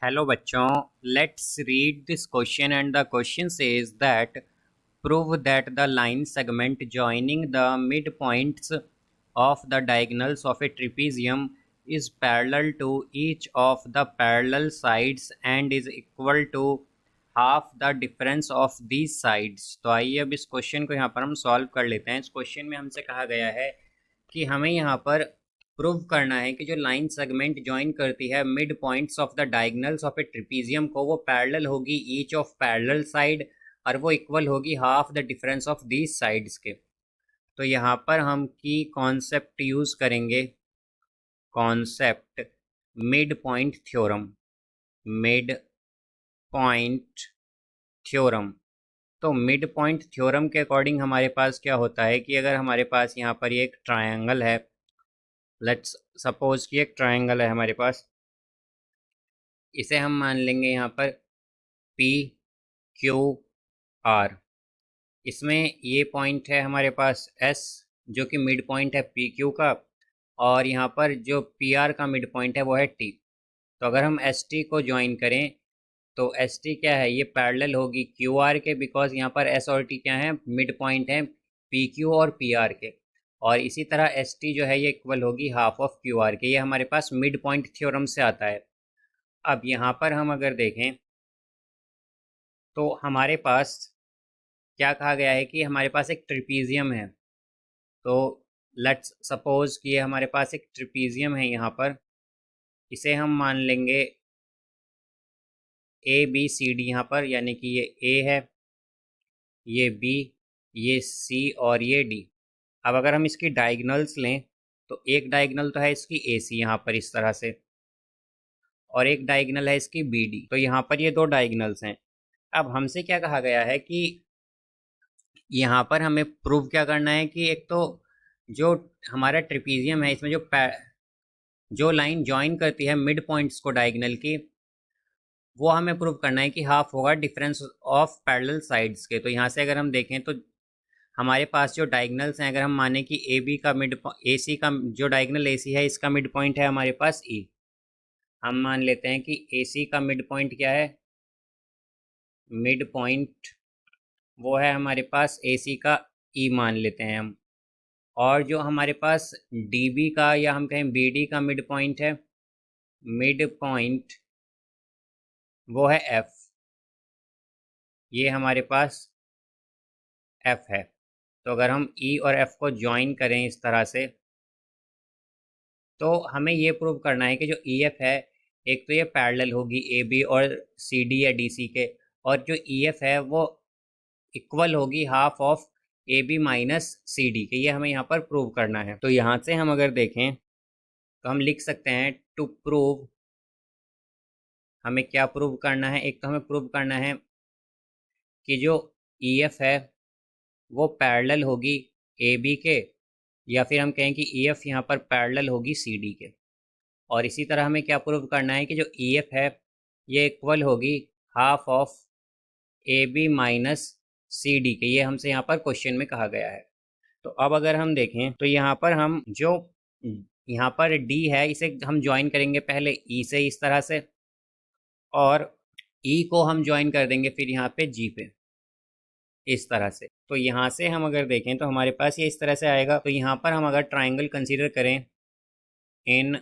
Hello बच्चों, let's read this question and the question says that prove that the line segment joining the midpoints of the diagonals of a trapezium is parallel to each of the parallel sides and is equal to half the difference of these sides। तो आइए अब इस question को यहाँ पर हम solve कर लेते हैं। इस क्वेश्चन में हमसे कहा गया है कि हमें यहाँ पर प्रूव करना है कि जो लाइन सेगमेंट ज्वाइन करती है mid points of the diagonals of A trapezium को वो पैरेलल होगी ईच ऑफ पैरेलल साइड और वो इक्वल होगी half the difference of these sides के। तो यहाँ पर हम की कॉन्सेप्ट यूज़ करेंगे, concept mid point theorem. Mid point theorem. तो मिड पॉइंट थ्योरम के अकॉर्डिंग हमारे पास क्या होता है कि अगर हमारे पास यहाँ पर ये एक ट्रायंगल है, लेट्स सपोज कि एक ट्रायंगल है हमारे पास, इसे हम मान लेंगे यहाँ पर पी क्यू आर। इसमें ये पॉइंट है हमारे पास एस जो कि मिड पॉइंट है पी क्यू का, और यहाँ पर जो पी आर का मिड पॉइंट है वो है टी। तो अगर हम एस टी को ज्वाइन करें तो एस टी क्या है, ये पैरेलल होगी क्यू आर के, बिकॉज यहाँ पर एस और टी क्या है, मिड पॉइंट है पी क्यू और पी आर के। और इसी तरह एस टी जो है ये इक्वल होगी हाफ ऑफ क्यू आर के। ये हमारे पास मिड पॉइंट थ्योरम से आता है। अब यहाँ पर हम अगर देखें तो हमारे पास क्या कहा गया है कि हमारे पास एक ट्रिपीजियम है। तो लेट्स सपोज कि ये हमारे पास एक ट्रिपीजियम है यहाँ पर, इसे हम मान लेंगे ए बी सी डी यहाँ पर, यानी कि ये ए है, ये बी, ये सी और ये डी। अब अगर हम इसकी डायगोनल्स लें तो एक डायगोनल तो है इसकी ए सी यहाँ पर इस तरह से, और एक डायगोनल है इसकी बी डी। तो यहाँ पर ये दो डायगोनल्स हैं। अब हमसे क्या कहा गया है कि यहाँ पर हमें प्रूव क्या करना है कि एक तो जो हमारा ट्रिपीजियम है इसमें जो लाइन ज्वाइन करती है मिड पॉइंट्स को डायगोनल की, वो हमें प्रूव करना है कि हाफ होगा डिफरेंस ऑफ पैरेलल साइड्स के। तो यहाँ से अगर हम देखें तो हमारे पास जो डायगोनल्स हैं, अगर हम माने कि ए बी का मिड ए सी का जो डायगोनल ए सी है इसका मिड पॉइंट है हमारे पास ई। हम मान लेते हैं कि ए सी का मिड पॉइंट क्या है, मिड पॉइंट वो है हमारे पास ए सी का ई मान लेते हैं हम। और जो हमारे पास डी बी का या हम कहें बी डी का मिड पॉइंट है, मिड पॉइंट वो है एफ, ये हमारे पास एफ है। तो अगर हम ई और एफ को ज्वाइन करें इस तरह से तो हमें ये प्रूव करना है कि जो ई एफ है, एक तो ये पैरेलल होगी ए बी और सी डी या डी सी के, और जो ई एफ है वो इक्वल होगी half of A B minus C D के। ये हमें यहाँ पर प्रूव करना है। तो यहाँ से हम अगर देखें तो हम लिख सकते हैं टू प्रूव, हमें क्या प्रूव करना है। एक तो हमें प्रूव करना है कि जो ई एफ है वो पैरेलल होगी ए बी के, या फिर हम कहें कि ई एफ यहाँ पर पैरेलल होगी सी डी के। और इसी तरह हमें क्या प्रूव करना है कि जो ई एफ है ये इक्वल होगी half of A B minus C D के। ये हमसे यहाँ पर क्वेश्चन में कहा गया है। तो अब अगर हम देखें तो यहाँ पर हम जो यहाँ पर डी है इसे हम ज्वाइन करेंगे पहले ई से इस तरह से, और ई को हम ज्वाइन कर देंगे फिर यहाँ पे जी पे इस तरह से। तो यहाँ से हम अगर देखें तो हमारे पास ये इस तरह से आएगा। तो यहाँ पर हम अगर ट्राइंगल कंसीडर करें, इन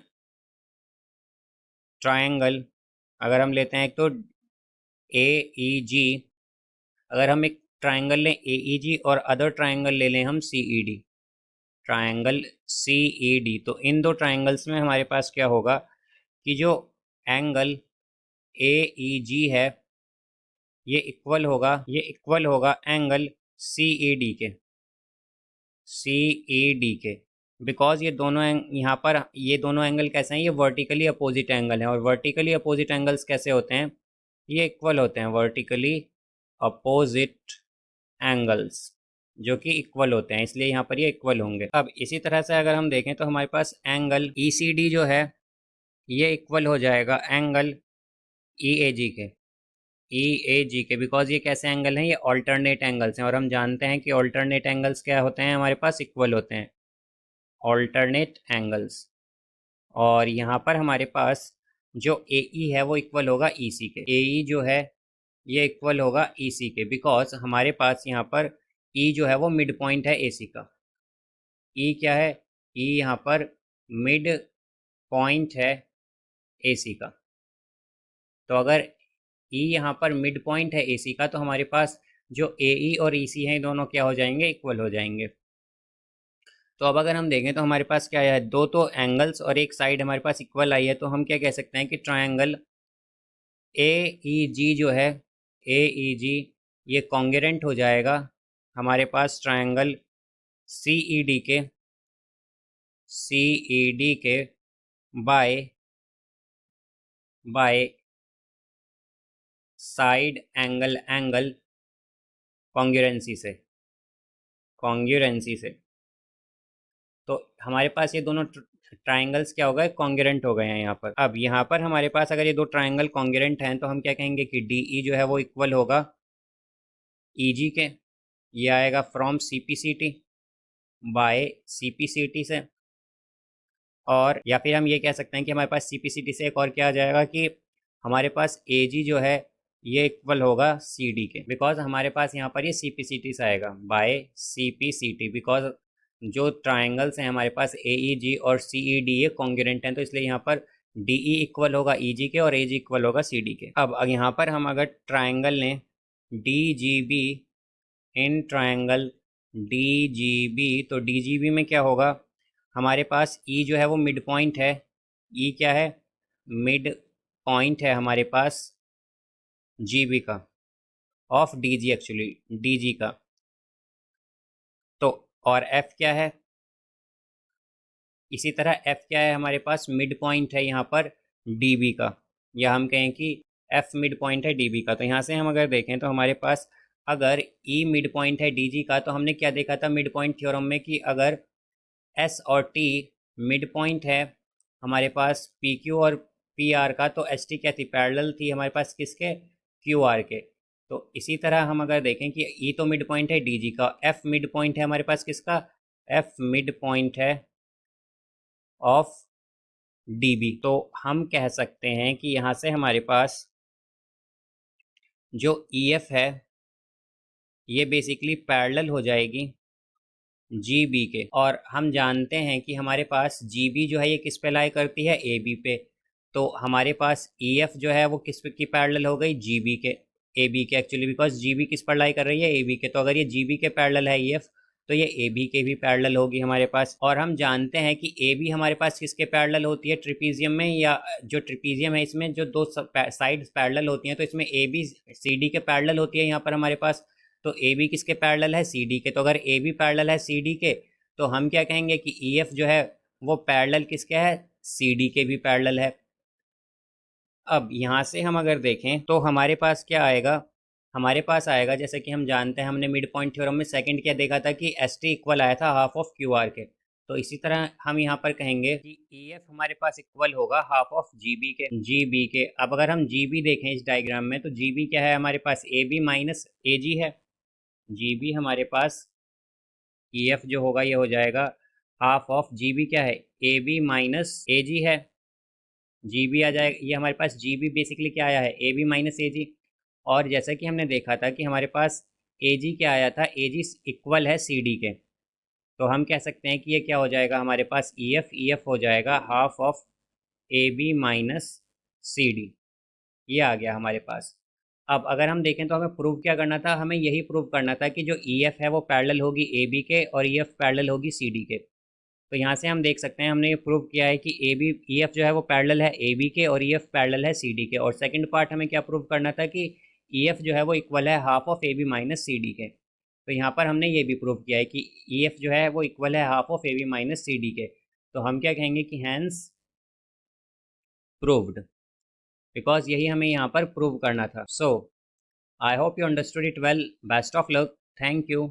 ट्रायंगल अगर हम लेते हैं तो ए ई जी, अगर हम एक ट्रायंगल लें ए ई जी और अदर ट्रायंगल ले लें हम C E D, triangle C E D, तो इन दो ट्रायंगल्स में हमारे पास क्या होगा कि जो एंगल ए ई जी है ये इक्वल होगा एंगल सी ई डी के, सी ई डी के। बिकॉज ये दोनों यहाँ पर ये दोनों एंगल कैसे हैं, ये वर्टिकली अपोजिट एंगल हैं। और वर्टिकली अपोजिट एंगल्स कैसे होते हैं, ये इक्वल होते हैं, वर्टिकली अपोजिट एंगल्स जो कि इक्वल होते हैं, इसलिए यहाँ पर ये इक्वल होंगे। अब इसी तरह से अगर हम देखें तो हमारे पास एंगल ई सी डी जो है ये इक्वल हो जाएगा एंगल ई ए जी के, ई ए जी के। बिकॉज ये कैसे एंगल हैं, ये ऑल्टरनेट एंगल्स हैं, और हम जानते हैं कि ऑल्टरनेट एंगल्स क्या होते हैं, हमारे पास इक्वल होते हैं, ऑल्टरनेट एंगल्स। और यहाँ पर हमारे पास जो ए ई है वो इक्वल होगा ई सी के। ए ई जो है ये इक्वल होगा ई सी के, बिकॉज हमारे पास यहाँ पर ई जो है वो मिड पॉइंट है ए सी का। ई क्या है? ई यहाँ पर मिड पॉइंट है ए सी का। तो अगर ई यहाँ पर मिड पॉइंट है ए सी का, तो हमारे पास जो ए ई और ई सी हैं दोनों क्या हो जाएंगे? इक्वल हो जाएंगे। तो अब अगर हम देखें तो हमारे पास क्या है, दो तो एंगल्स और एक साइड हमारे पास इक्वल आई है, तो हम क्या कह सकते हैं कि ट्रायंगल ए ई जी जो है, ए ई जी ये कॉन्ग्रुएंट हो जाएगा हमारे पास ट्रायंगल सी ई डी के, सी ई डी के by by side angle congruency से, कॉन्ग्रुएंसी से। तो हमारे पास ये दोनों ट्राइंगल्स क्या हो गए? कॉन्ग्रुएंट हो गए हैं यहाँ पर। अब यहाँ पर हमारे पास अगर ये दो ट्राइंगल कॉन्ग्रुएंट हैं तो हम क्या कहेंगे कि डी ई जो है वो इक्वल होगा ई जी के। ये आएगा from C P C T by C P C T से। और या फिर हम ये कह सकते हैं कि हमारे पास सी पी सी टी से एक और क्या आ जाएगा कि हमारे पास ए जी जो है ये इक्वल होगा सी डी के, बिकॉज हमारे पास यहाँ पर ये सी पी सी टी से आएगा by C P C T, because जो ट्राइंगल्स हैं हमारे पास ए ई जी और सी ई डी ये कॉन्ग्रुएंट हैं, तो इसलिए यहाँ पर डी ई इक्वल होगा ई जी के और ए जी इक्वल होगा सी डी के। अब यहाँ पर हम अगर ट्राइंगल लें D G B, in triangle D G B, तो डी जी बी में क्या होगा? हमारे पास ई जो है वो मिड पॉइंट है। ई क्या है? मिड पॉइंट है हमारे पास जी बी का, of D G, actually D G का। तो और एफ क्या है? इसी तरह एफ क्या है? हमारे पास मिड पॉइंट है यहाँ पर डी बी का, या हम कहें कि एफ मिड पॉइंट है डी बी का। तो यहाँ से हम अगर देखें तो हमारे पास अगर ई मिड पॉइंट है डी जी का, तो हमने क्या देखा था मिड पॉइंट थ्योरम में कि अगर एस और टी मिड पॉइंट है हमारे पास पी क्यू और पी आर का, तो एस टी क्या थी? पैरेलल थी हमारे पास किसके? क्यू आर के। तो इसी तरह हम अगर देखें कि ई तो मिड पॉइंट है डी जी का, एफ मिड पॉइंट है हमारे पास किसका? एफ मिड पॉइंट है ऑफ डी बी। तो हम कह सकते हैं कि यहाँ से हमारे पास जो ई एफ है ये बेसिकली पैरेलल हो जाएगी जी बी के। और हम जानते हैं कि हमारे पास जी बी जो है ये किस पे लाई करती है? ए बी पे। तो हमारे पास ई एफ जो है वो किस पे की पैरेलल हो गई? जी बी के, ए बी के एक्चुअली, बिकॉज जी बी किस पर लाई कर रही है? ए बी के। तो अगर ये जी बी के पैरेलल है ई एफ, तो ये ए बी के भी पैरेलल होगी हमारे पास। और हम जानते हैं कि ए बी हमारे पास किसके पैरेलल होती है ट्रिपीजियम में, या जो ट्रिपीजियम है इसमें जो दो साइड पैरेलल होती हैं, तो इसमें ए बी सी डी के पैरेलल होती है यहाँ पर हमारे पास। तो ए बी किसके पैरेलल है? सी डी के। तो अगर ए बी पैरेलल है सी डी के, तो हम क्या कहेंगे कि ई एफ जो है वो पैरेलल किसके है? सी डी के भी पैरेलल है। अब यहाँ से हम अगर देखें तो हमारे पास क्या आएगा? हमारे पास आएगा, जैसे कि हम जानते हैं हमने मिड पॉइंट थ्योरम में सेकंड क्या देखा था कि एस टी इक्वल आया था हाफ ऑफ क्यू आर के। तो इसी तरह हम यहाँ पर कहेंगे कि ई एफ हमारे पास इक्वल होगा हाफ ऑफ जी बी के, जी बी के। अब अगर हम जी बी देखें इस डायग्राम में, तो जी बी क्या है हमारे पास? ए बी माइनस ए जी है। जी बी हमारे पास ई एफ जो होगा ये हो जाएगा हाफ ऑफ जी बी क्या है? ए बी माइनस ए जी है। जी बी आ जाएगा, ये हमारे पास जी बी बेसिकली क्या आया है? ए बी माइनस ए जी। और जैसा कि हमने देखा था कि हमारे पास ए जी क्या आया था? ए जी इक्वल है सी डी के। तो हम कह सकते हैं कि ये क्या हो जाएगा हमारे पास? ई एफ हो जाएगा half of A B minus C D. ये आ गया हमारे पास। अब अगर हम देखें तो हमें प्रूव क्या करना था? हमें यही प्रूव करना था कि जो ई एफ है वो पैरेलल होगी ए बी के और ई एफ पैरेलल होगी सी डी के। तो यहाँ से हम देख सकते हैं हमने ये प्रूव किया है कि ए बी ई एफ जो है वो पैरेलल है ए बी के और ई एफ पैरेलल है सी डी के। और सेकंड पार्ट हमें क्या प्रूव करना था कि ई एफ जो है वो इक्वल है half of A B minus C D के। तो यहाँ पर हमने ये भी प्रूव किया है कि ई एफ जो है वो इक्वल है half of A B minus C D के। तो हम क्या कहेंगे कि हैंस प्रूव्ड, बिकॉज यही हमें यहाँ पर प्रूव करना था। So I hope you understood it well. Best of luck. Thank you.